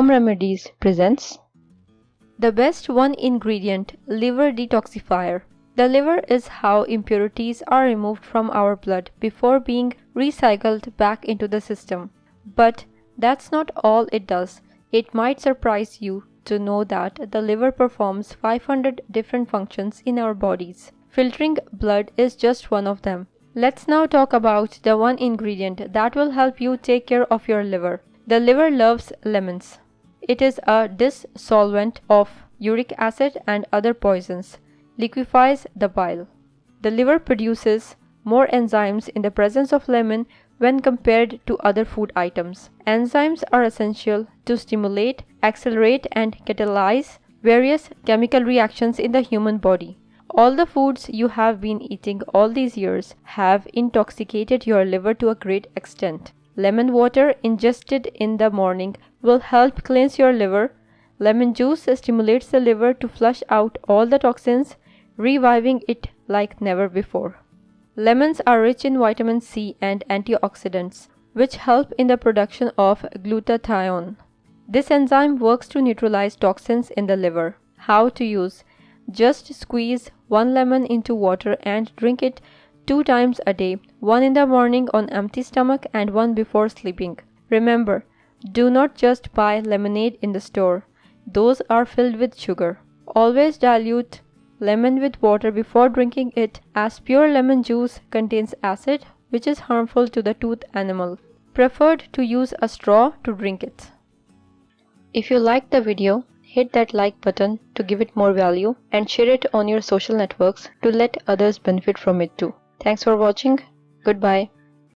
Home Remedies presents the best one ingredient liver detoxifier. The liver is how impurities are removed from our blood before being recycled back into the system. But that's not all it does. It might surprise you to know that the liver performs 500 different functions in our bodies. Filtering blood is just one of them. Let's now talk about the one ingredient that will help you take care of your liver. The liver loves lemons. It is a dissolvent of uric acid and other poisons, liquefies the bile. The liver produces more enzymes in the presence of lemon when compared to other food items. Enzymes are essential to stimulate, accelerate, and catalyze various chemical reactions in the human body. All the foods you have been eating all these years have intoxicated your liver to a great extent. Lemon water ingested in the morning will help cleanse your liver. Lemon juice stimulates the liver to flush out all the toxins, reviving it like never before. Lemons are rich in vitamin C and antioxidants, which help in the production of glutathione. This enzyme works to neutralize toxins in the liver. How to use? Just squeeze one lemon into water and drink it 2 times a day, one in the morning on empty stomach and one before sleeping. Remember, do not just buy lemonade in the store. Those are filled with sugar. Always dilute lemon with water before drinking it, as pure lemon juice contains acid, which is harmful to the tooth enamel. Preferred to use a straw to drink it. If you liked the video, hit that like button to give it more value and share it on your social networks to let others benefit from it too. Thanks for watching. Goodbye.